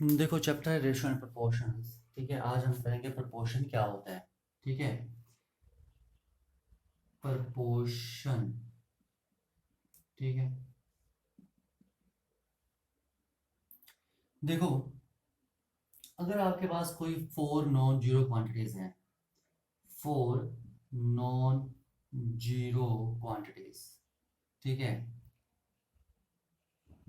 देखो चैप्टर है ratio and proportions. ठीक है, आज हम करेंगे प्रोपोर्शन क्या होता है। ठीक है, प्रोपोर्शन। ठीक है, देखो अगर आपके पास कोई फोर नॉन जीरो क्वांटिटीज हैं, फोर नॉन जीरो क्वांटिटीज, ठीक है,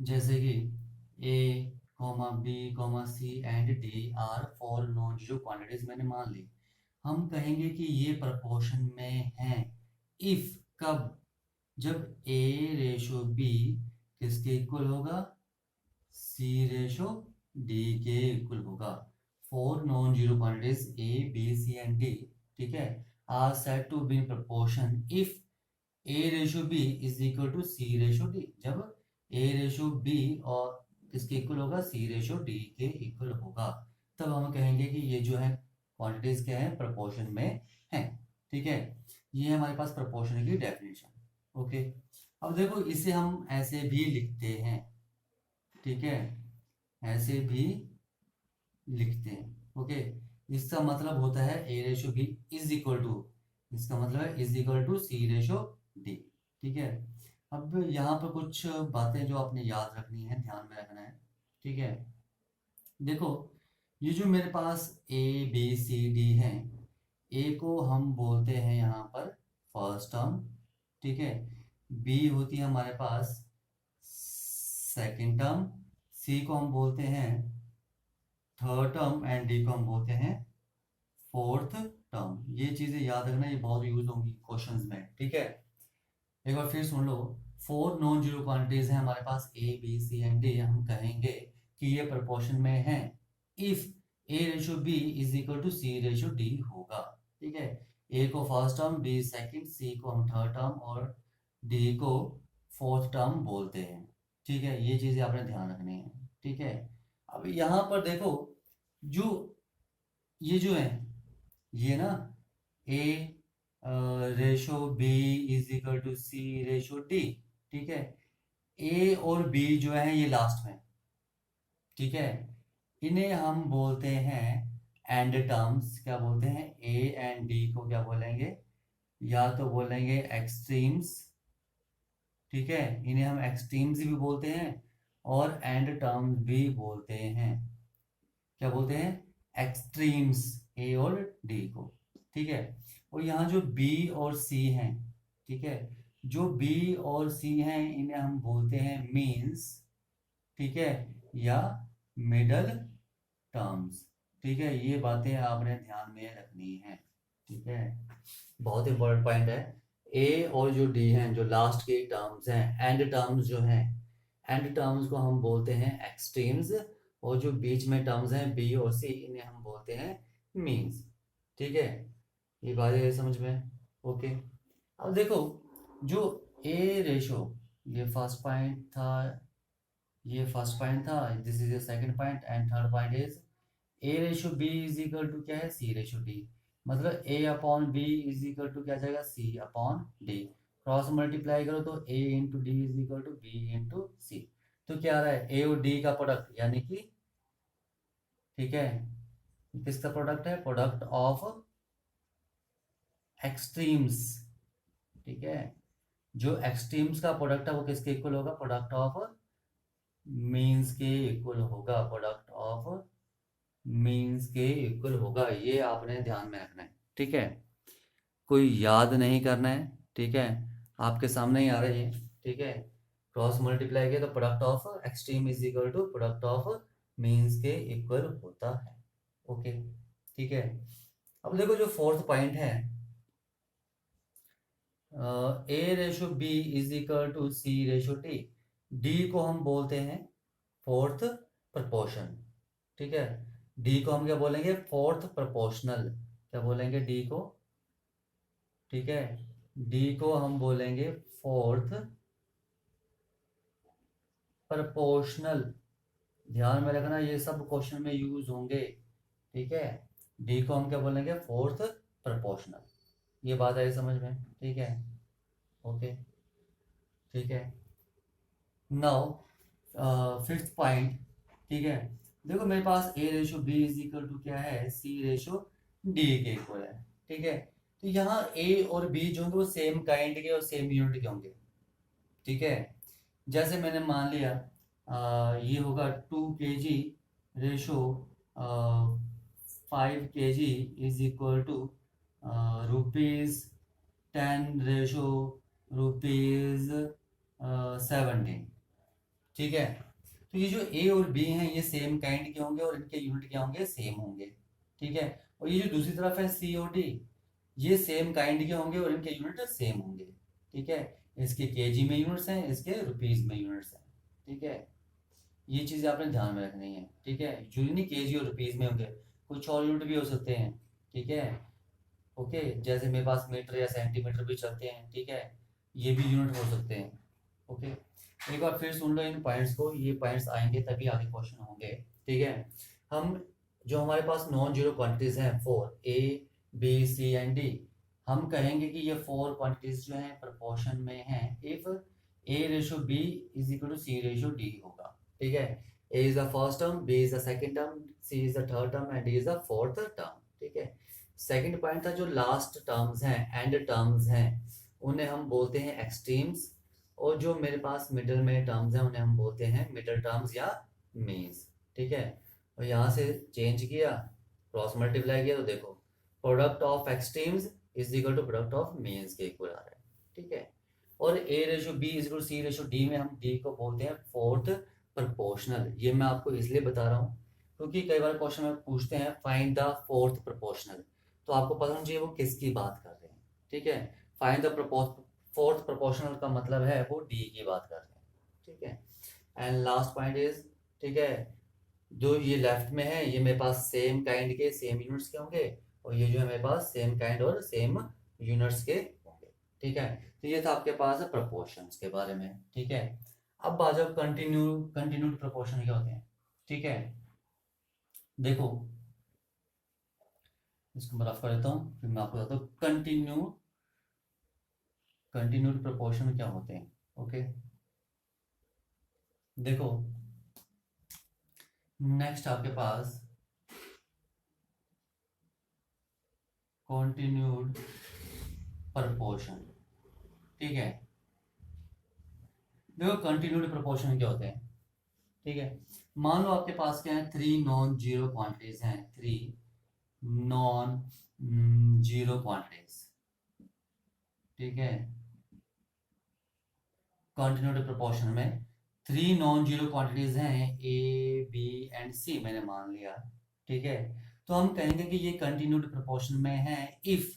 जैसे कि A comma B comma C and D are four non zero quantities मैंने मान ली। हम कहेंगे कि ये प्रोपोर्शन में हैं इफ, कब, जब ए रेशो बी किसके इक्वल होगा, सी रेशो डी के इक्वल होगा। Four non zero quantities A B C and D, ठीक है, are said to be in proportion if A ratio B is equal to C ratio D. जब A ratio B और किसके equal होगा, C ratio D के equal होगा, तब हम कहेंगे कि ये जो है क्वांटिटीज क्या है, प्रोपोर्शन में है। ठीक है, ये है हमारे पास प्रोपोर्शन की डेफिनेशन। ओके, अब देखो इसे हम ऐसे भी लिखते हैं। ठीक है, ऐसे भी लिखते हैं। ओके, इसका मतलब होता है A ratio B is equal to, इसका मतलब है is equal to C ratio D. ठीक है, अब यहाँ पर कुछ बातें जो आपने याद रखनी है, ध्यान में रखना है। ठीक है, देखो ये जो मेरे पास ए बी सी डी है, ए को हम बोलते हैं यहाँ पर फर्स्ट टर्म। ठीक है, बी होती है हमारे पास सेकंड टर्म, सी को हम बोलते हैं थर्ड टर्म एंड डी को हम बोलते हैं फोर्थ टर्म। ये चीजें याद रखना, ये बहुत यूज होंगी क्वेश्चंस में। ठीक है, एक बार फिर सुन लो। फोर नॉन जीरो क्वांटिटीज हैं हमारे पास A B C and D. हम कहेंगे कि ये प्रोपोर्शन में है if A ratio B is equal to C ratio D होगा। ठीक है, ए को first term, B second, C को हम थर्ड टर्म और डी को फोर्थ टर्म बोलते हैं। ठीक है, ये चीजें आपने ध्यान रखनी है। ठीक है, अब यहाँ पर देखो, जो ये जो है, ये ना A ratio B is equal to C ratio D. ठीक है, ए और बी जो है ये लास्ट में। ठीक है, इन्हें हम बोलते हैं एंड टर्म्स। क्या बोलते हैं, ए एंड डी को क्या बोलेंगे, या तो बोलेंगे एक्सट्रीम्स। ठीक है, इन्हें हम एक्सट्रीम्स भी बोलते हैं और एंड टर्म्स भी बोलते हैं। क्या बोलते हैं, एक्सट्रीम्स, ए और डी को। ठीक है, और यहाँ जो बी और सी हैं, ठीक है, जो बी और सी हैं इन्हें हम बोलते हैं मीन्स। ठीक है, या मिडल टर्म्स। ठीक है, ये बातें आपने ध्यान में रखनी है। ठीक है, बहुत इंपॉर्टेंट पॉइंट है। ए और जो डी हैं, जो लास्ट के टर्म्स हैं, एंड टर्म्स जो हैं, एंड टर्म्स को हम बोलते हैं एक्सट्रीम्स, और जो बीच में टर्म्स हैं बी और सी, इन्हें हम बोलते हैं मीन्स। ठीक है, ये बात है समझ में। ओके, अब देखो जो ए रेशो, ये फर्स्ट पॉइंट था, ये फर्स्ट पॉइंट था, this is the second point and third point is A ratio B is equal to क्या है, सी रेशो डी। मतलब A upon B is equal to क्या जाएगा, C upon D. Cross multiply करो तो A into D is equal to B into C. तो क्या आ रहा है, ए और डी का प्रोडक्ट, यानी कि, ठीक है, किसका प्रोडक्ट है, प्रोडक्ट ऑफ एक्सट्रीम्स। ठीक है, जो एक्सट्रीम्स का प्रोडक्ट है वो किसके इक्वल होगा, प्रोडक्ट ऑफ मीन्स के इक्वल होगा, प्रोडक्ट ऑफ मीन्स के इक्वल होगा। ये आपने ध्यान में रखना है। ठीक है, कोई याद नहीं करना है। ठीक है, आपके सामने ही आ रही है। ठीक है, क्रॉस मल्टीप्लाई किया तो product of extreme is equal to product of means के इक्वल होता है। ओके, ठीक है, अब देखो जो फोर्थ पॉइंट है, A ratio B is equal to C ratio D. D को हम बोलते हैं फोर्थ प्रपोर्शन। ठीक है, डी को हम क्या बोलेंगे, फोर्थ प्रपोर्शनल। क्या बोलेंगे डी को, ठीक है, डी को हम बोलेंगे फोर्थ प्रपोर्शनल। ध्यान में रखना, ये सब क्वेश्चन में यूज होंगे। ठीक है, डी को हम क्या बोलेंगे, फोर्थ प्रपोर्शनल। ये बात आई समझ में। ठीक है, ओके, ठीक है, नाउ फिफ्थ पॉइंट। ठीक है, देखो मेरे पास a ratio b is equal to क्या है, c रेशो d के इक्वल है, ठीक है। तो यहाँ a और b जो होंगे वो सेम काइंड के और सेम यूनिट के होंगे, ठीक है। जैसे मैंने मान लिया ये होगा 2 kg ratio 5 kg is equal to ₹10 ratio ₹17, ठीक है। तो ये जो ए और बी हैं ये सेम काइंड के होंगे और इनके यूनिट क्या होंगे, सेम होंगे, ठीक है। और ये जो दूसरी तरफ है सी और डी, ये सेम काइंड के होंगे और इनके यूनिट सेम होंगे, ठीक है। इसके केजी में यूनिट्स हैं, इसके रुपीज में यूनिट्स हैं, ठीक है। ये चीज़ें आपने ध्यान में रखनी है, ठीक है। जो नहीं केजी और रुपीज में होंगे, कुछ और यूनिट भी हो सकते हैं, ठीक है। ओके, जैसे मेरे पास मीटर या सेंटीमीटर भी चलते हैं, ठीक है। ये भी यूनिट हो सकते हैं, ओके। एक बार फिर सुन लो इन पॉइंट्स को, ये पॉइंट्स आएंगे तभी आगे क्वेश्चन होंगे, ठीक है। हम जो हमारे पास नॉन जीरो क्वांटिटीज हैं 4 A B C and D, हम कहेंगे कि ये 4 क्वांटिटीज जो हैं प्रोपोर्शन में हैं if A ratio B is equal to C ratio D होगा, ठीक है। A is the first term, B is the second term, C is the third term and D is the fourth term, ठीक है। Second point था जो last terms हैं end terms हैं उन्हें हम बोलते हैं एक्सट्रीम्स, और जो मेरे पास मिडल में टर्म्स हैं उन्हें हम बोलते हैं मिडल टर्म्स या मीन्स, ठीक है। और यहाँ से चेंज किया, क्रॉस मल्टीप्लाई किया, तो देखो product of extremes is equal to product of means के इक्वल आ रहा है, ठीक है। और A ratio B is equal C ratio D में हम डी को बोलते हैं फोर्थ प्रोपोर्शनल। ये मैं आपको इसलिए बता रहा हूँ क्योंकि कई बार क्वेश्चन में पूछते हैं फाइंड द फोर्थ प्रोपोर्शनल, तो आपको पता होना चाहिए वो किसकी बात कर रहे हैं, ठीक है। फाइंड द फोर्थ प्रोपोर्शनल का मतलब है वो डी की बात कर रहे हैं, ठीक है। एंड लास्ट पॉइंट इज, ठीक है, जो ये लेफ्ट में है ये मेरे पास सेम काइंड के सेम यूनिट्स के होंगे, और ये जो है मेरे पास सेम काइंड और सेम यूनिट्स के होंगे, ठीक है। तो ये था आपके पास प्रोपोर्शंस के बारे में, ठीक है। अब आ जाओ कंटिन्यूड प्रोपोर्शन क्या होते हैं, ठीक है। देखो इसको मैं रफ कर देता हूँ फिर मैं आपको बताता हूँ कंटिन्यूड प्रोपोर्शन क्या होते हैं, ओके। देखो नेक्स्ट आपके पास कंटिन्यूड प्रोपोर्शन, ठीक है। देखो कंटिन्यूड प्रोपोर्शन क्या होते हैं, ठीक है। मान लो आपके पास क्या है, 3 नॉन जीरो क्वांटिटीज हैं, 3 नॉन जीरो क्वांटिटीज, ठीक है। कंटिन्यूड प्रोपोर्शन में 3 नॉन जीरो क्वांटिटीज हैं ए बी एंड सी मैंने मान लिया, ठीक है। तो हम कहेंगे कि ये कंटिन्यूड प्रोपोर्शन में है इफ,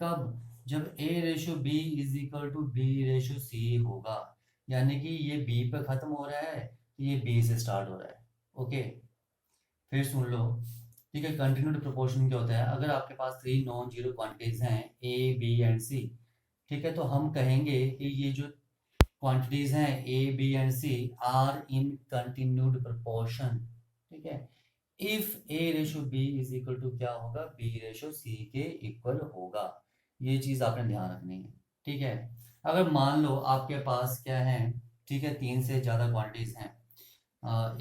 कब, जब A ratio B is equal to B ratio C होगा, यानी कि ये बी पे खत्म हो रहा है तो ये बी से स्टार्ट हो रहा है, ओके। फिर सुन लो, ठीक है। कंटिन्यूड प्रोपोर्शन क्या होता है, अगर आपके पास 3 नॉन जीरो क्वांटिटीज हैं ए बी एंड सी, ठीक है, तो हम कहेंगे कि ये जो क्वांटिटीज हैं A B and C are in continued proportion, ठीक है। If A ratio B is equal to क्या होगा, बी रेशो सी के इक्वल होगा। ये चीज आपने ध्यान रखनी है, ठीक है। अगर मान लो आपके पास क्या है, ठीक है, 3 से ज्यादा क्वांटिटीज हैं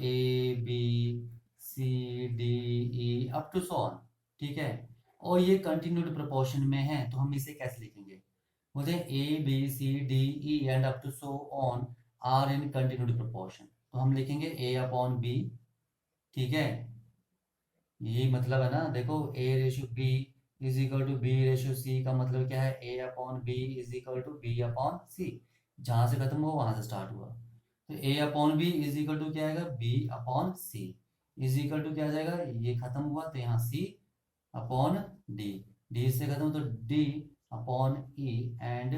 A B C D E up to so on, ठीक है, और ये कंटिन्यूड प्रोपोर्शन में है, तो हम इसे कैसे लिखेंगे, बोलते हैं A B C D E and up to so on are in continued proportion, तो हम लिखेंगे ए अपॉन बी, ठीक है। यही मतलब है ना, देखो A ratio B is equal to B ratio C का मतलब क्या है, A upon B is equal to B upon C, जहां से खत्म हुआ वहां से स्टार्ट हुआ, तो A upon B is equal to क्या आएगा, B upon C is equal to क्या आ जाएगा, ये खत्म हुआ तो यहाँ सी अपॉन डी, डी से खत्म तो D upon E and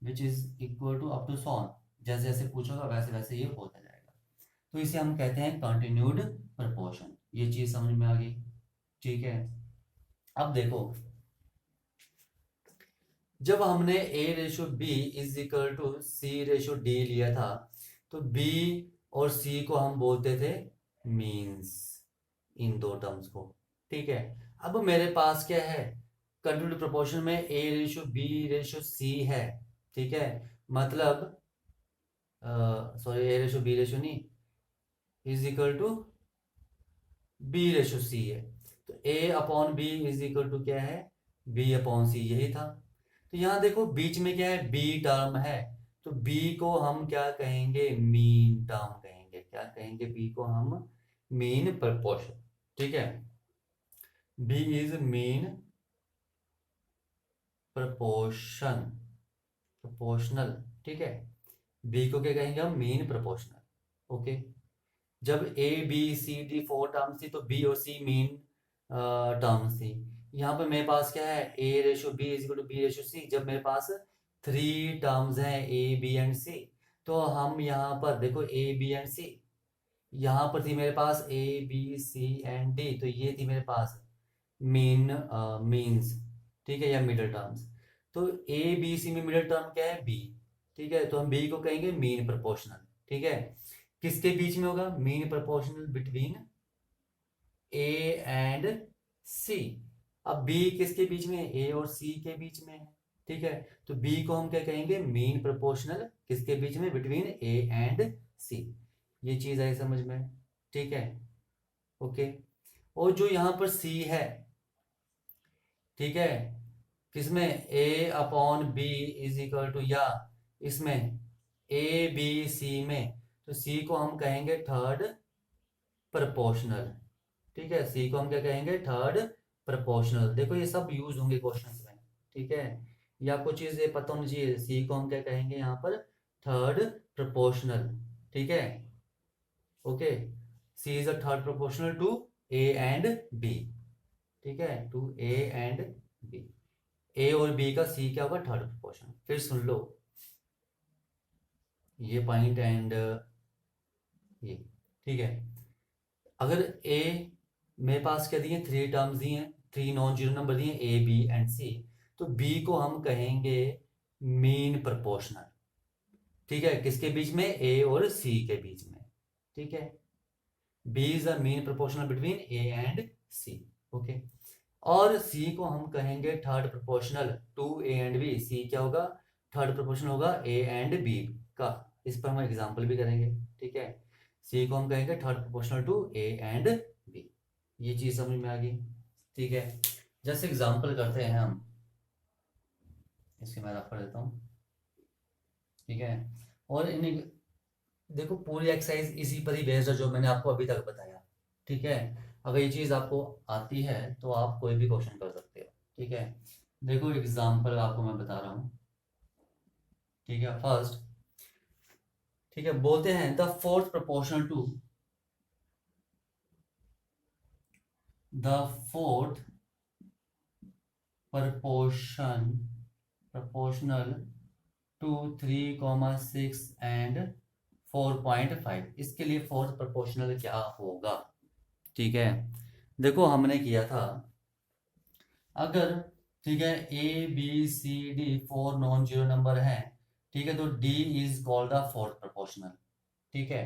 which is equal to up to so on, जैसे जैसे पूछोगा वैसे वैसे ये होता जाएगा, तो इसे हम कहते हैं कंटिन्यूड प्रोपोर्शन। ये चीज समझ में आ गई, ठीक है। अब देखो जब हमने a ratio B is equal to C ratio D लिया था, तो b और c को हम बोलते थे मीन्स, इन दो टर्म्स को, ठीक है। अब मेरे पास क्या है, कंटिन्यूड प्रोपोर्शन में a ratio b ratio c है, ठीक है, मतलब sorry a ratio b ratio नहीं is equal to B ratio C है, तो A upon B is equal to क्या है, बी अपॉन सी, यही था। तो यहाँ देखो बीच में क्या है, बी टर्म है, तो बी को हम क्या कहेंगे, मीन टर्म कहेंगे। क्या कहेंगे, बी को हम मीन प्रपोर्शन, ठीक है। B is mean proportion, proportional, ठीक है। बी को क्या कहेंगे हम, मीन प्रोपोर्शनल, ओके। जब A B C D four terms थी तो बी और सी मीन टर्म्स थी। यहाँ पे मेरे पास क्या है, A ratio B is equal to B ratio C. जब मेरे पास थ्री टर्म्स हैं ए बी एंड सी, तो हम यहाँ पर देखो ए बी एंड सी, यहाँ पर थी मेरे पास A B C and D, तो ये थी मेरे पास मीन मीन्स, ठीक है, या मिडिल टर्म्स। तो ए बी सी में मिडिल टर्म क्या है, बी, ठीक है, तो हम बी को कहेंगे मीन प्रोपोर्शनल, ठीक है। किसके बीच में होगा, mean proportional between A and C. अब बी किसके बीच में है, ए और सी के बीच में है, ठीक है। तो बी को हम क्या कहेंगे, मीन प्रोपोर्शनल किसके बीच में, बिटवीन ए एंड सी। ये चीज आई समझ में, ठीक है, ओके। और जो यहां पर सी है, ठीक है, किसमें, A upon B is equal to, या इसमें ए बी सी में, तो सी को हम कहेंगे थर्ड प्रपोर्शनल, ठीक है। सी को हम क्या कहेंगे, थर्ड प्रपोर्शनल। देखो ये सब यूज होंगे क्वेश्चंस में, ठीक है। ये आपको चीज ये पता होनी चाहिए, सी को हम क्या कहेंगे यहाँ पर, थर्ड प्रपोर्शनल, ठीक है, okay. C is a third proportional to A and B, ठीक है, to A and B. A और बी का सी क्या होगा, थर्ड प्रपोर्शन। फिर सुन लो ये पॉइंट एंड ये, ठीक है। अगर ए, मेरे पास क्या दिए, थ्री टर्म्स दिए हैं, थ्री नॉन जीरो नंबर दिए, ए बी एंड सी, तो बी को हम कहेंगे मीन प्रपोर्शनल, ठीक है, किसके बीच में, ए और सी के बीच में, ठीक है। B is the mean proportional between A and C, okay. और सी को हम कहेंगे third proportional to A and B. C क्या होगा, थर्ड प्रोपोर्शनल होगा ए एंड बी का। इस पर हम एग्जांपल भी करेंगे, ठीक है। सी को हम कहेंगे third proportional to A and B. ये चीज समझ में आ गई, ठीक है। जैसे एग्जांपल करते हैं हम, इसके मैं रफ कर देता हूँ, ठीक है। और इन, देखो पूरी एक्सरसाइज इसी पर ही बेस्ड है जो मैंने आपको अभी तक बताया, ठीक है। अगर ये चीज आपको आती है तो आप कोई भी क्वेश्चन कर सकते हो, ठीक है। देखो एग्जांपल आपको मैं बता रहा हूँ, ठीक है। फर्स्ट, ठीक है, बोलते हैं the fourth proportional to, the fourth proportion proportional to 3,6 and 4.5। इसके लिए फोर्थ प्रपोर्शनल क्या होगा, ठीक है। देखो हमने किया था, अगर, ठीक है, A B C D four non zero number हैं, ठीक है, तो D is called the fourth proportional, ठीक है।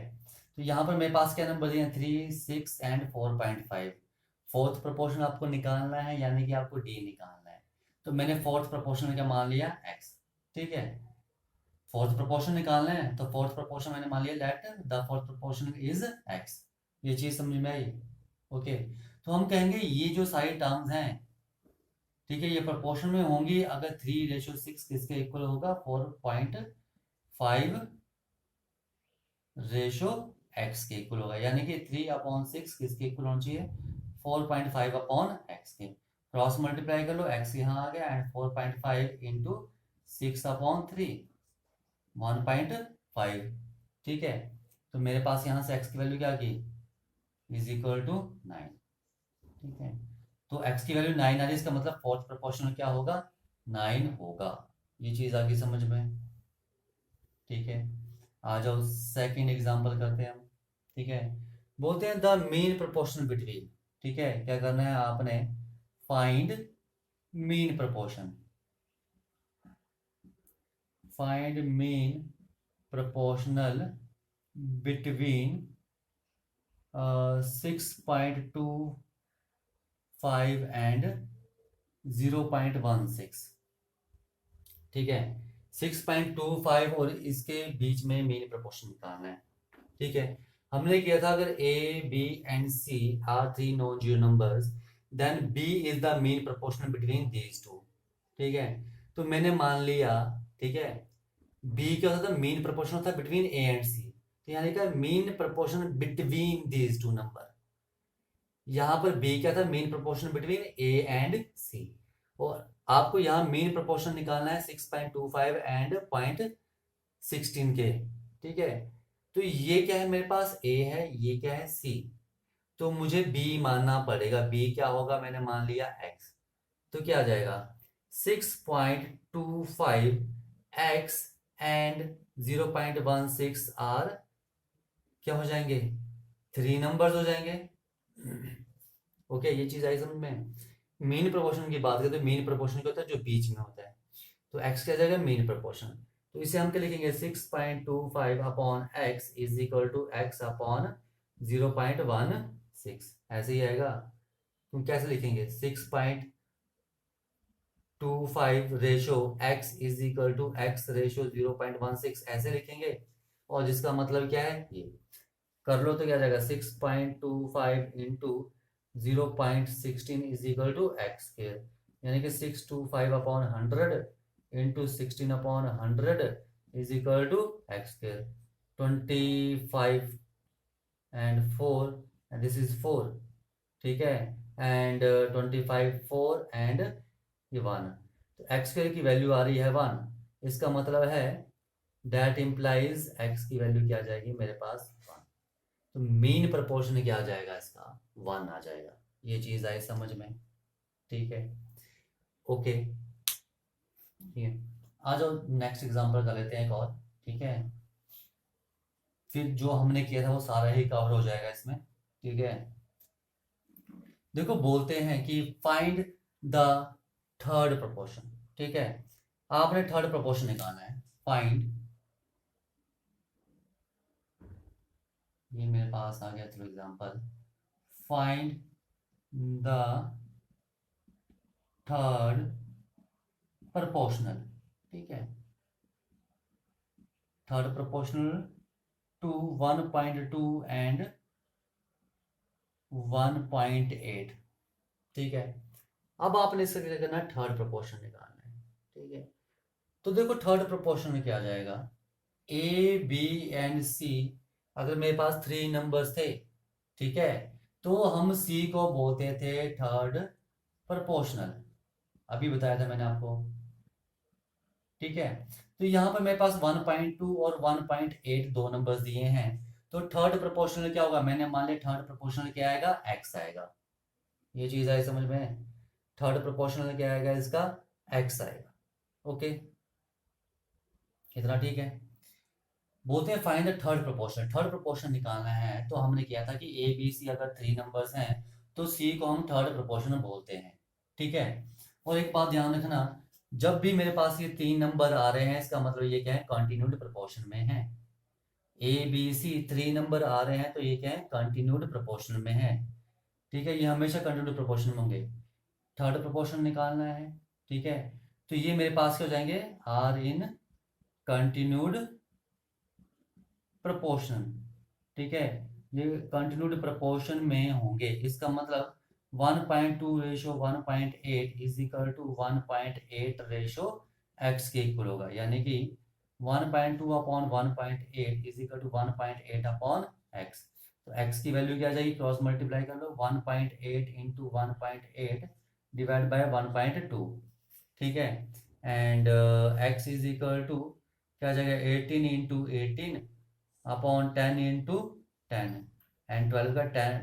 तो यहाँ पर मेरे पास क्या नंबर दिए हैं, 3, 6 एंड 4.5। फोर्थ प्रपोर्शनल आपको निकालना है, यानी कि आपको डी निकालना है। तो मैंने फोर्थ प्रपोर्शनल क्या मान लिया, एक्स, ठीक है। फोर्थ प्रपोर्शन निकालना है तो फोर्थ प्रपोर्शन मैंने मान लिया, let the fourth proportion is x. ये चीज समझ में आई, ओके। तो हम कहेंगे ये जो सारी टर्म्स हैं, ठीक है, ये प्रोपोर्शन में होंगी अगर 3:6 किसके इक्वल होगा, 4.5 रेशो एक्स के इक्वल होगा, यानी कि 3/6 किसके इक्वल होना चाहिए, 4.5/x के। क्रॉस मल्टीप्लाई कर लो, x यहाँ आ गया, एंड 4.5 इंटू 6/3, 1.5, ठीक है। तो मेरे पास यहाँ से x की वैल्यू क्या आ गई, इज इक्वल टू 9, ठीक है। तो x की वैल्यू 9 आ रही है, इसका मतलब फोर्थ प्रोपोर्शनल क्या होगा, 9 होगा। ये चीज आ गई समझ में, ठीक है। आ जाओ सेकंड एग्जांपल करते हैं हम, ठीक है। बोलते हैं द मीन प्रोपोर्शन बिटवीन, ठीक है। क्या करना है आपने, find mean proportion, find mean proportional between 6.25 and 0.16, ठीक है। 6.25 और इसके बीच में मीन प्रोपोर्शन निकालना है, ठीक है। हमने किया था अगर A B and C are three non zero numbers, then B is the mean proportion between these two. ठीक है, तो मैंने मान लिया, ठीक है, बी क्या होता था, मीन प्रोपोर्शन होता है बिटवीन ए एंड सी, तो यहाँ लिखा mean proportion between these two number. यहाँ पर बी क्या था, mean proportion between A and C. और आपको यहाँ मीन प्रोपोर्शन निकालना है 6.25 एंड 0.16 के। ठीक है, तो ये क्या है, मेरे पास ए है, ये क्या है, सी, तो मुझे बी मानना पड़ेगा। बी क्या होगा, मैंने मान लिया एक्स, तो क्या आ जाएगा 6.25 एक्स एंड 0.16 आर क्या हो जाएंगे, 3 नंबर्स हो जाएंगे। ओके, ये चीज आई समझ में। मीन प्रोपोर्शन की बात करें तो मीन प्रोपोर्शन क्या होता है, जो बीच में होता है, तो एक्स क्या जाएगा, मीन प्रोपोर्शन। तो इसे हम क्या लिखेंगे, 6.25 upon x is equal to x upon 0.16, ऐसे ही आएगा। तो कैसे लिखेंगे, 6.25 ratio x is equal to x ratio 0.16, ऐसे लिखेंगे। और जिसका मतलब क्या है, ये कर लो तो क्या जाएगा, 6.25 into 0.16 is equal to x के, यानी कि 625 upon 100 into 16 upon 100 is equal to x के, 25 एंड 4 एंड दिस इज 4। ठीक है, एंड 25 4 एंड ये 1, तो एक्स स्क्वायर की वैल्यू आ रही है 1। इसका मतलब है दैट इम्प्लाइज एक्स की वैल्यू क्या आ जाएगी मेरे पास, 1। तो मीन प्रपोर्शन क्या आ जाएगा इसका, 1 आ जाएगा। ये चीज आई समझ में। ठीक है, ओके, ठीक है, आ जाओ नेक्स्ट एग्जांपल कर लेते हैं एक और। ठीक है, फिर जो हमने किया था वो सारा ही कवर हो जाएगा इसमें। ठीक है, देखो बोलते हैं कि फाइंड द थर्ड प्रोपोर्शन। ठीक है, आपने थर्ड प्रोपोर्शन निकालना है। फाइंड, ये मेरे पास आ गया, चलो example, find the third proportional. ठीक है, थर्ड प्रोपोर्शनल टू 1.2 एंड 1.8। ठीक है, अब आपने इसका क्या करना है, थर्ड प्रोपोर्शन निकालना है। ठीक है, तो देखो थर्ड प्रोपोर्शन में क्या आ जाएगा, ए बी एंड सी, अगर मेरे पास 3 नंबर्स थे, ठीक है, तो हम सी को बोलते थे थर्ड प्रोपोर्शनल, अभी बताया था मैंने आपको। ठीक है, तो यहाँ पर मेरे पास 1.2 और 1.8 दो नंबर्स दिए हैं, तो थर्ड प्रोपोर्शनल क्या होगा, मैंने मान लिया थर्ड प्रोपोर्शनल क्या आएगा, एक्स आएगा। ये चीज आई समझ में, थर्ड प्रोपोर्शनल क्या आएगा इसका, एक्स आएगा। ओके, इतना ठीक है। बोलते हैं find the third proportion, third proportion निकालना है, तो हमने किया था कि ए बी सी अगर 3 नंबर्स हैं तो सी को हम थर्ड प्रोपोर्शन बोलते हैं। ठीक है, और एक बात ध्यान रखना, जब भी मेरे पास ये 3 नंबर आ रहे हैं, इसका मतलब ये क्या है, कंटिन्यूड प्रोपोर्शन में है। ए बी सी 3 नंबर आ रहे हैं तो ये क्या है, कंटिन्यूड प्रोपोर्शन में है। ठीक है, ये हमेशा कंटिन्यूड प्रोपोर्शन में होंगे। थर्ड प्रोपोर्शन निकालना है। ठीक है, तो ये मेरे पास क्या हो जाएंगे, आर इन कंटिन्यूड प्रोपोर्शन। ठीक है, ये कंटिन्यूड प्रोपोर्शन में होंगे, इसका मतलब 1.2 ratio 1.8 is equal to 1.8 ratio x के इक्वल होगा, यानी कि 1.2 upon 1.8 is equal to 1.8 upon x. तो एक्स की वैल्यू क्या आ जाएगी, क्रॉस मल्टीप्लाई कर लो, 1.8 इंटू 1.8 डिवाइड बाय 1.2। ठीक है, and x is equal to क्या आ जाएगा, 18 इंटू 18 अपॉन 10 इंटू 10 एंड 12 का 10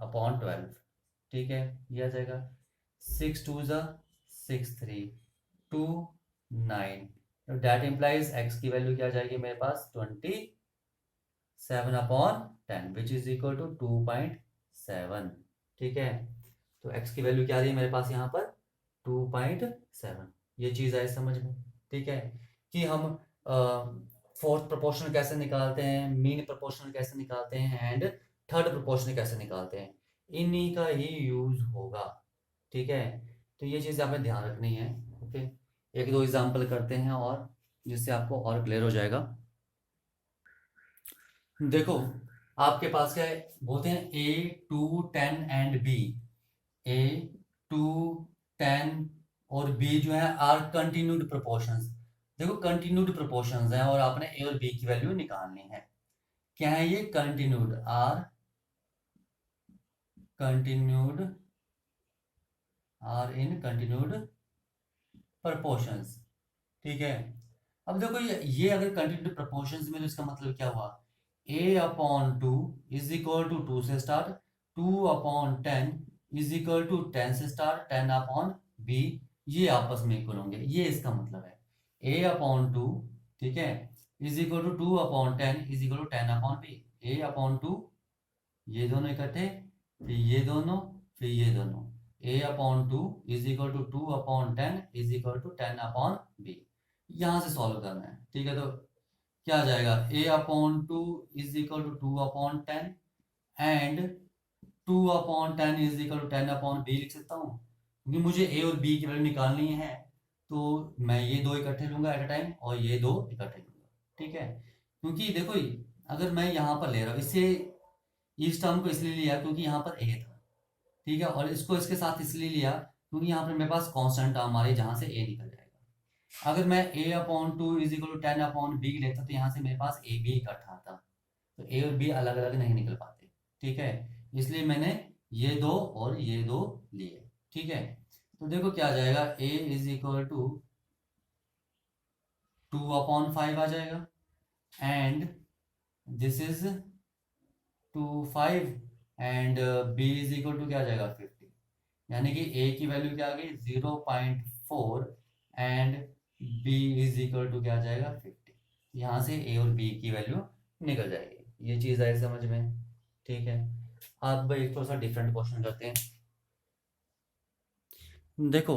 अपॉन 12। ठीक है, ये आ जाएगा 6 2 ज़ा 6 3 2 9, तो डैट इम्प्लाइज एक्स की वैल्यू क्या आ जाएगी मेरे पास, 27 upon 10 which is equal to 2.7। ठीक है, तो एक्स की वैल्यू क्या आ रही है मेरे पास यहाँ पर, 2.7। ये चीज़ आए समझ में। ठीक है, कि हम फोर्थ प्रोपोर्शनल कैसे निकालते हैं, मीन प्रोपोर्शनल कैसे निकालते हैं एंड थर्ड प्रोपोर्शनल कैसे निकालते हैं, इन्हीं का ही यूज होगा। ठीक है, तो ये चीज़ आपने ध्यान रखनी है। ओके, एक दो एग्जांपल करते हैं और जिससे आपको और क्लियर हो जाएगा। देखो आपके पास क्या है, बोलते हैं A2 10 एंड B। A2 10 और B जो है आर कंटिन्यूड प्रोपोर्शंस। देखो कंटिन्यूड प्रोपोर्शंस हैं और आपने A और B की वैल्यू निकालनी है। क्या है ये, continued, continued are in continued proportions. ठीक है। अब देखो ये अगर कंटिन्यूड प्रोपोर्शंस में, तो इसका मतलब क्या हुआ, A/2 इज इक्वल टू 2 से स्टार्ट, 2/10 इज इक्वल टू 10 से स्टार्ट, 10/B, ये आपस में इक्वल होंगे, ये इसका मतलब है। A/2, ठीक है, is equal to 2/10 is equal to 10/B। A/2, ये दोनों इकट्ठे, फिर ये दोनों, फिर ये दोनों। A/2 is equal to 2/10 is equal to 10/B। यहाँ से सॉल्व करना है, ठीक है। तो क्या आ जाएगा, A/2 is equal to 2/10 and 2/10 is equal to 10/B लिख सकता हूँ, क्योंकि मुझे A और B की वैल्यू निकालनी है। तो मैं ये दो इकट्ठे लूंगा एट अ टाइम और ये दो इकट्ठे लूंगा, ठीक है। क्योंकि देखो अगर मैं यहाँ पर ले रहा हूँ इसे, इस टर्म को इसलिए लिया क्योंकि यहाँ पर A था, ठीक है, और इसको इसके साथ इसलिए लिया क्योंकि यहाँ पर मेरे पास कांस्टेंट टर्म आ रही है जहाँ से A निकल जाएगा। अगर मैं A/2 is equal to 10/B लेता तो यहाँ से मेरे पास A B इकट्ठा आता, तो A और B अलग अलग नहीं निकल पाते, ठीक है। इसलिए मैंने ये दो और ये दो लिए, ठीक है। तो देखो क्या आ जाएगा, A इज इक्वल टू 2/5 आ जाएगा and this is 2/5 and B is equal to क्या आ जाएगा 50, यानी कि A की वैल्यू क्या आ गई 0.4 and B is equal to क्या आ जाएगा 50। यहाँ से A और B की वैल्यू निकल जाएगी। ये चीज़ आई समझ में, ठीक है। अब एक थोड़ा सा डिफरेंट क्वेश्चन करते हैं। देखो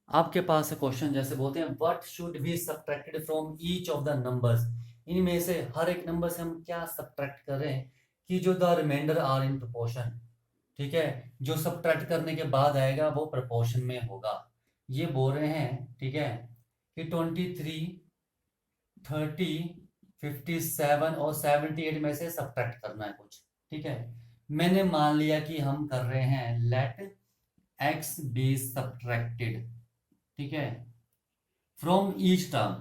आपके पास क्वेश्चन जैसे बोलते हैं what should be subtracted from each of the numbers, इनमें से हर एक नंबर से हम क्या सब्ट्रैक्ट कर रहे हैं कि जो the reminder are in proportion, ठीक है, जो सब्ट्रैक्ट करने के बाद आएगा वो प्रोपोर्शन में होगा। ये बोल रहे हैं, ठीक है, कि 23, 30, 57 और 78 में से सब्ट्रैक्ट करना है कुछ, ठीक है। मैंने मान लिया कि हम कर रहे हैं लेट एक्स बी सब्ट्रैक्टेड, ठीक है, फ्रॉम ईच टर्म,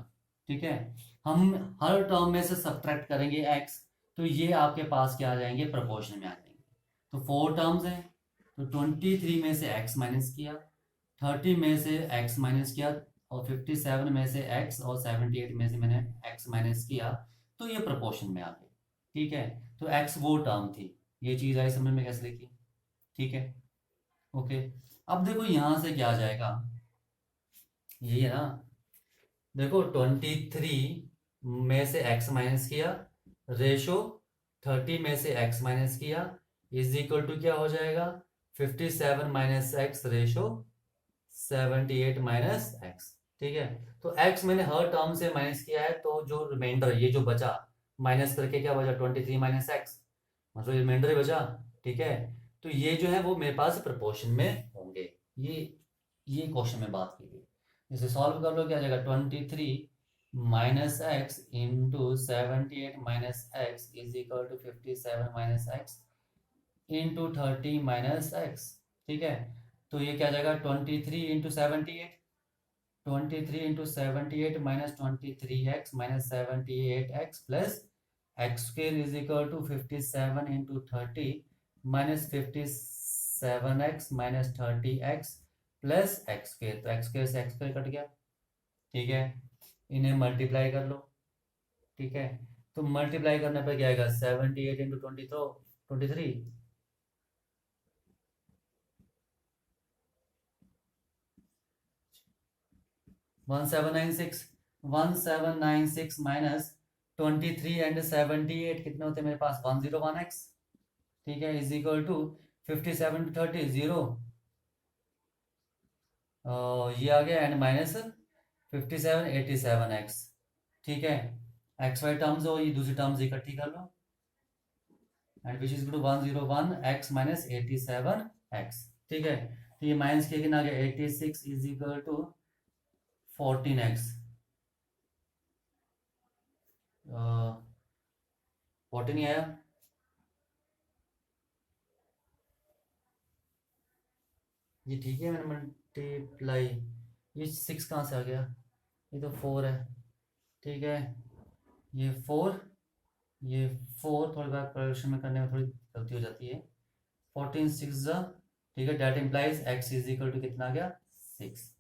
ठीक है। हम हर टर्म में से सब्ट्रैक्ट करेंगे एक्स, तो ये आपके पास क्या आ जाएंगे, प्रोपोर्शन में आ जाएंगे। तो 4 टर्म्स हैं, तो 23 में से एक्स माइनस किया, 30 में से एक्स माइनस किया, और 57 में से एक्स, और 78 में से मैंने एक्स माइनस किया, तो ये प्रोपोर्शन में आ गए, ठीक है। तो एक्स वो टर्म थी, ये चीज़ आई समझ में कैसे लिखी, ठीक है, ओके। अब देखो यहाँ से क्या आ जाएगा, ये है ना, देखो 23 में से x माइनस किया, रेशो 30 में से x माइनस किया, इज इक्वल टू क्या हो जाएगा 57 minus x ratio 78 minus x, ठीक है। तो x मैंने हर टर्म से माइनस किया है, तो जो रिमाइंडर ये जो बचा माइनस करके क्या बचा 23 माइनस एक्स, मतलब रिमाइंडर ही बचा, ठीक है। तो ये जो है वो मेरे पास प्रोपोर्शन में होंगे। ये क्वेश्चन में बात की गई। इसे सॉल्व कर लो, क्या आ जाएगा 23 minus x into 78 minus x is equal to 57 minus x into 30 minus x, ठीक है। तो ये क्या आ जाएगा 23 into 78, 23 into 78 minus 23x minus 78x plus x square is equal to 57 into 30 minus 57x minus 30x plus x square, तो x square से x square cut गया, ठीक है। इन्हें मल्टीप्लाई कर लो, ठीक है। तो मल्टीप्लाई करने पर क्या आएगा 78 इंटू 23, 1796, 1796 माइनस 23 एंड 78 कितने होते हैं मेरे पास 101x, ठीक है, इज इक्वल टू 57 टू 30 0, ये आ गया एंड माइनस 57 87x, ठीक है। एक्स वाई टर्म्स हो, ये दूसरी टर्म्स इकट्ठी कर लो and which is to 101x minus 87x, ठीक है। तो ये माइनस किया कितना आ गया 86 इज इक्वल टू 14x, 14 ही आया, ये ठीक है, मैंने मल्टीप्लाई, ये 6 कहाँ से आ गया, ये तो 4 है, ठीक है, ये 4, ये 4, थोड़ी बार कैलकुलेशन में करने में थोड़ी गलती हो जाती है, 14 6 जा, ठीक है, that implies x is equal to कितना आ गया 6,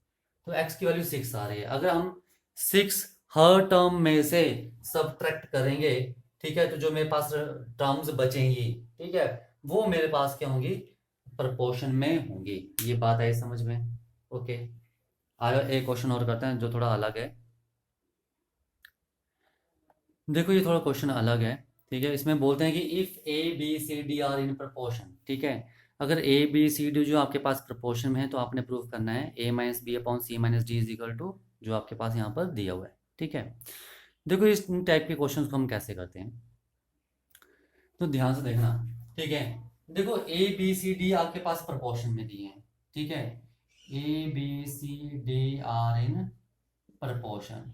तो एक्स की वैल्यू 6 आ रही है। अगर हम 6 हर टर्म में से सब्ट्रैक्ट करेंगे, ठीक है, तो जो मेरे पास टर्म्स बचेंगी, ठीक है, वो मेरे पास क्या होंगी, प्रपोर्शन में होंगी। ये बात आई समझ में? ओके, आगे एक क्वेश्चन और करते हैं जो थोड़ा अलग है। देखो ये थोड़ा क्वेश्चन अलग है, ठीक है, इसमें बोलते हैं कि if a B C d are in proportion, ठीक है, अगर ए बी सी डी जो आपके पास प्रपोर्शन में है तो आपने प्रूव करना है A minus B upon C minus D is equal to जो आपके पास यहाँ पर दिया हुआ है, ठीक है। देखो इस टाइप के क्वेश्चंस को हम कैसे करते हैं, तो ध्यान से देखना, ठीक है। देखो ए बी सी डी आपके पास प्रपोर्शन में दिए हैं, ठीक है, A B C d are in proportion,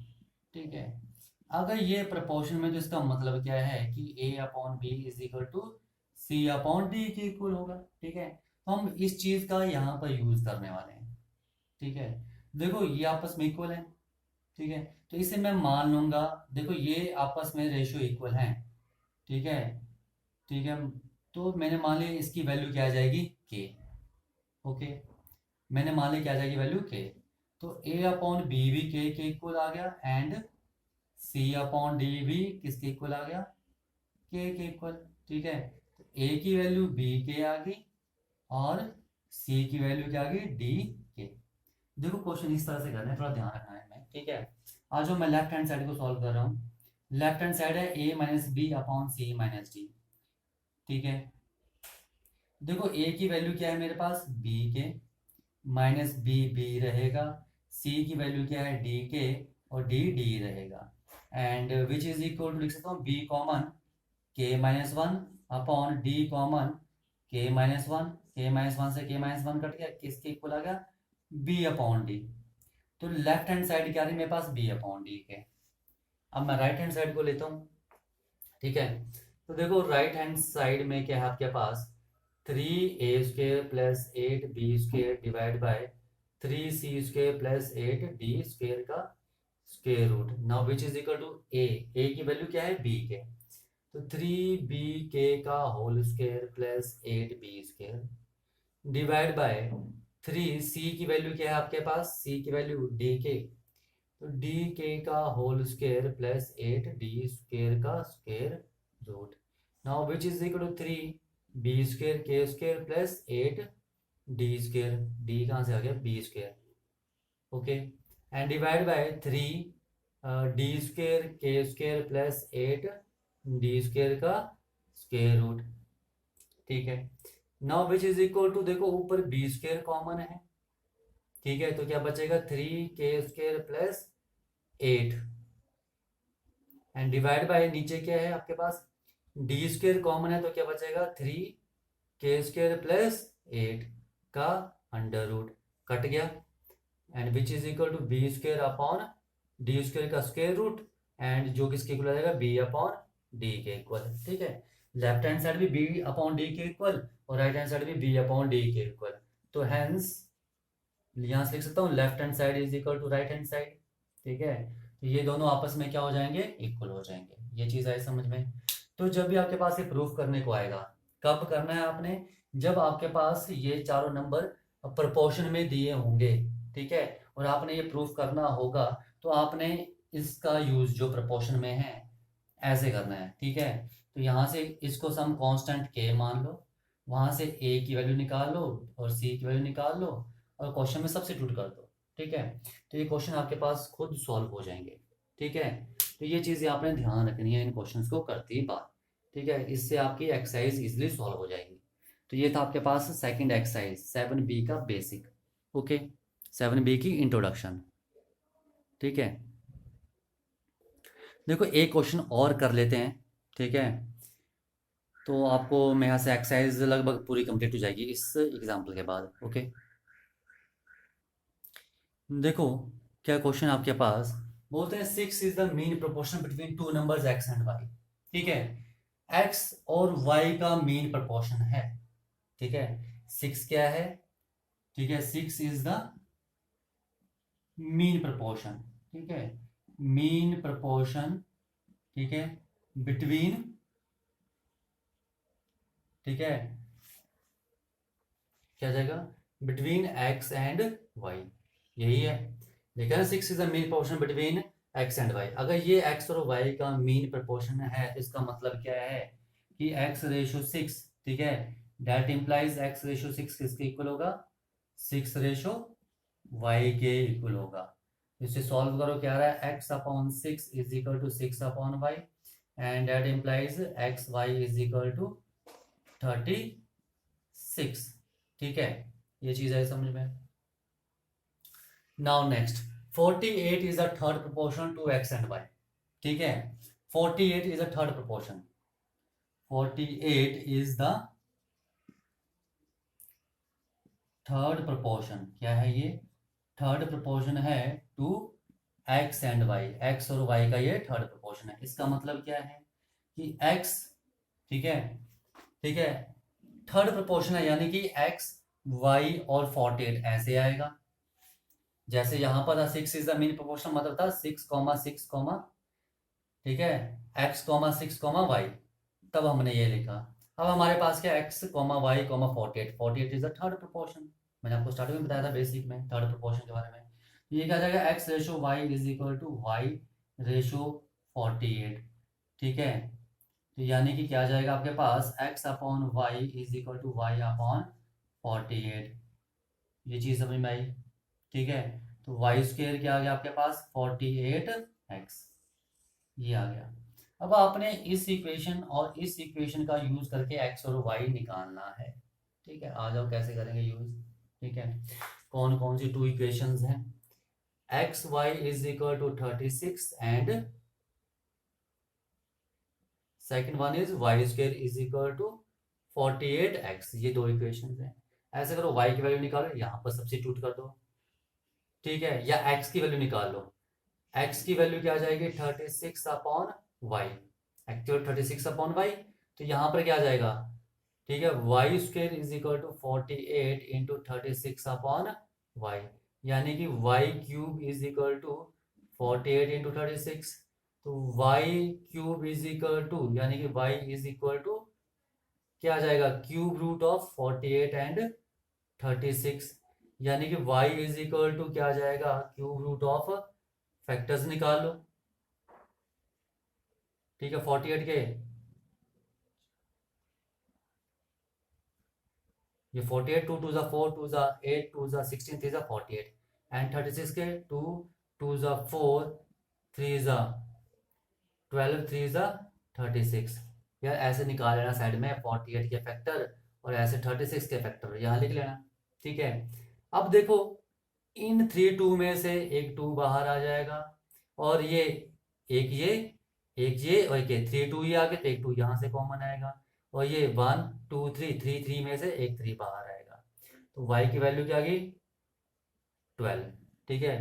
ठीक है। अगर ये प्रपोर्शन में, तो इसका मतलब क्या है कि A upon B is equal to C upon D के इक्वल होगा, ठीक है। तो हम इस चीज का यहाँ पर यूज करने वाले हैं, ठीक है। देखो ये आपस में इक्वल है, ठीक है, तो इसे मैं मान लूंगा, देखो ये आपस में रेशियो इक्वल है, ठीक है, ठीक है, तो मैंने मान लिया इसकी वैल्यू क्या आ जाएगी के, ओके, मैंने मान लिया क्या आ जाएगी वैल्यू के, तो ए अपॉन बी भी के इक्वल आ गया, एंड सी अपॉन डी भी किसके इक्वल आ गया, के इक्वल, ठीक है। तो ए की वैल्यू बी के आ गई और सी की वैल्यू क्या आ गई डी के। देखो क्वेश्चन इस तरह से करना है, थोड़ा ध्यान रखना है हमें, ठीक है। आज जो मैं लेफ्ट हैंड साइड को सॉल्व कर रहा हूँ, लेफ्ट हैंड साइड है A minus B upon C minus D, ठीक है। देखो ए की वैल्यू क्या है मेरे पास बी के, माइनस बी बी रहेगा, सी की वैल्यू क्या है डी के, और डी डी रहेगा, and which is equal to लिख सकता हूँ बी कॉमन के minus one upon D common के माइनस वन, के माइनस वन से के माइनस वन कट गया, किसके इक्वल आ गया बी अपॉन डी। तो लेफ्ट हैंड साइड क्या रही मेरे पास बी अपॉन डी के। अब मैं राइट हैंड साइड को लेता हूँ, ठीक है। तो देखो राइट हैंड साइड में क्या है आपके पास 3a² plus 8b² divide by 3c² plus 8d² का square root, now which is equal to A की वैल्यू क्या है बी के, तो 3b का whole square plus 8b² divide by 3c की वैल्यू क्या है आपके पास सी की वैल्यू डी के, तो डी के का होल स्क्वायर प्लस 8d² का square root, now which is equal to 3b² k² plus 8d², d कहाँ से आ गया b², okay, and divide by 3d² k² plus 8d² का स्क्वायर रूट, ठीक है। Now which is equal to, देखो ऊपर b² कॉमन है, ठीक है, तो क्या बचेगा 3k² plus 8, and divide bye नीचे क्या है आपके पास d² कॉमन है, तो क्या बचेगा 3k² प्लस 8 का अंडर रूट, कट गया, and which is equal to b² upon d² का स्क्वायर रूट, एंड जो किसके इक्वल आ जाएगा b अपॉन डी के इक्वल, ठीक है। लेफ्ट हैंड साइड भी b अपॉन डी के इक्वल और राइट हैंड साइड भी b अपॉन डी के इक्वल, तो हैंस यहां से लिख सकता हूँ left hand side is equal to right hand side, ठीक है। तो ये दोनों आपस में क्या हो जाएंगे इक्वल हो जाएंगे, ये चीज आई समझ में। तो जब भी आपके पास ये प्रूफ करने को आएगा, कब करना है आपने, जब आपके पास ये चारों नंबर प्रोपोर्शन में दिए होंगे, ठीक है, और आपने ये प्रूफ करना होगा, तो आपने इसका यूज जो प्रोपोर्शन में है ऐसे करना है, ठीक है। तो यहाँ से इसको सम कांस्टेंट के मान लो, वहां से ए की वैल्यू निकाल लो और सी की वैल्यू निकाल लो और क्वेश्चन में सब्स्टिट्यूट कर दो, ठीक है। तो ये क्वेश्चन आपके पास खुद सॉल्व हो जाएंगे, ठीक है। तो ये चीज़ें आपने ध्यान रखनी है इन क्वेश्चंस को करते ही बात, ठीक है, इससे आपकी एक्सरसाइज इजिली सॉल्व हो जाएगी। तो ये था आपके पास सेकंड एक्सरसाइज 7b का बेसिक, ओके, 7b की इंट्रोडक्शन, ठीक है। देखो एक क्वेश्चन और कर लेते हैं, ठीक है, तो आपको मैं यहाँ से एक्सरसाइज लगभग पूरी कंप्लीट हो जाएगी इस एग्जाम्पल के बाद, ओके। देखो क्या क्वेश्चन आपके पास बोलते हैं 6 is the mean proportion between two numbers x and y, ठीक है, x और y का मीन प्रोपोर्शन है, ठीक है, 6 क्या है, ठीक है, 6 इज द मीन प्रपोर्शन, ठीक है, मीन प्रपोर्शन, ठीक है, बिटवीन, ठीक है, क्या जाएगा, बिटवीन एक्स एंड वाई, यही है, देखा ना, 6 is the mean proportion between x and y. अगर ये एक्स और वाई का मीन प्रपोर्शन है तो इसका मतलब क्या है कि एक्स रेशो 6, ठीक है, दैट इंप्लाइज एक्स रेशो 6 किसके इक्वल होगा, 6 रेशो वाई के इक्वल होगा। इसे सॉल्व करो, क्या आ रहा है, x upon 6 is equal to 6 upon y, and that implies x y is equal to 36, ठीक है, ये चीज है समझ में। Now next, 48 is the third proportion to x and y, ठीक है, 48 is the third proportion, 48 is the third proportion, क्या है ये, थर्ड प्रोपोर्शन है to x and y, x और वाई का ये थर्ड प्रोपोर्शन है। इसका मतलब क्या है कि एक्स, ठीक है, ठीक है, थर्ड प्रोपोर्शन है, यानी कि एक्स वाई और 48 ऐसे आएगा, जैसे यहां पर था 6 इज द मीन प्रोपोर्शन, मतलब था 6, ठीक है, x, 6, y, तब हमने ये लिखा। अब हमारे पास क्या, x, y, 48, 48 is the third proportion, मैंने आपको स्टार्टिंग में बताया था बेसिक में थर्ड प्रोपोर्शन के बारे में। ये क्या जाएगा, x ratio y is equal to y ratio 48, ठीक है, तो यानी कि क्या जाएगा आपके पास, x upon y is equal to y upon 48, ये चीज समझ में आई, ठीक है, तो वाई स्क्वेयर क्या आ गया आपके पास, 48x, ये आ गया। अब आपने इस इक्वेशन और इस इक्वेशन का यूज करके x और y निकालना है, ठीक है, आ जाओ कैसे करेंगे यूज, ठीक है, कौन कौन सी टू इक्वेशंस हैं, x y is equal to 36 and second one is y square is equal to 48x, ये दो इक्वेशंस हैं। ऐसे करो, y की वैल्यू निकालो, यहाँ पर सब्स्टिट्यूट कर दो, ठीक है, या x की वैल्यू निकाल लो, x की वैल्यू क्या आ जाएगी, 36 upon y, actual 36 upon y, तो यहाँ पर क्या आ जाएगा, ठीक है, y square is equal to 48 into 36 upon y, यानी कि y cube is equal to 48 into 36, तो y cube is equal to, यानी कि वाई इज इक्वल टू क्या आ जाएगा, क्यूब रूट ऑफ 48 एंड 36, यानी कि y इज इक्वल टू क्या आ जाएगा, क्यूब रूट ऑफ, फैक्टर्स निकाल लो, ठीक है, 48 के, ये 48, 2 2 4, 2 8, 2 16, 3 48, एंड 36 के 2 2 4, 3 12, 3 36, यार ऐसे निकाल लेना साइड में 48 के फैक्टर और ऐसे 36 के फैक्टर यहाँ लिख लेना, ठीक है। अब देखो, इन 3 2 में से एक 2 बाहर आ जाएगा, और ये एक ये एक ये और एक ये, 3 2 ये आ गए तो एक 2 यहाँ से कॉमन आएगा, और ये 1 2 3 3 3 में से एक 3 बाहर आएगा, तो y की वैल्यू क्या आ गई, 12, ठीक है,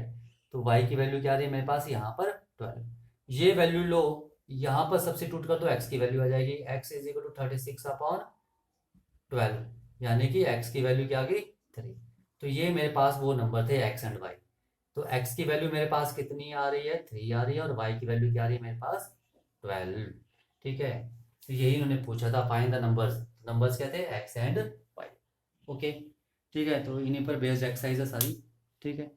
तो y की वैल्यू क्या आ रही है मेरे पास यहाँ पर 12, ये वैल्यू लो, यहाँ पर सब्स्टिट्यूट कर दो, x की वैल्यू आ जाएगी, x is equal to 36 upon 12, यानी कि x की वैल्यू क्या आ गई, 3, तो ये मेरे पास वो नंबर थे x एंड y, तो x की वैल्यू मेरे पास कितनी आ रही है, 3 आ रही है, और y की वैल्यू क्या आ रही है मेरे पास, 12, ठीक है, तो यही उन्होंने पूछा था, फाइंड द नंबर्स, नंबर्स क्या थे, x एंड y, ओके, ठीक है, तो इन्हीं पर बेस्ड एक्सरसाइज है सारी, ठीक है।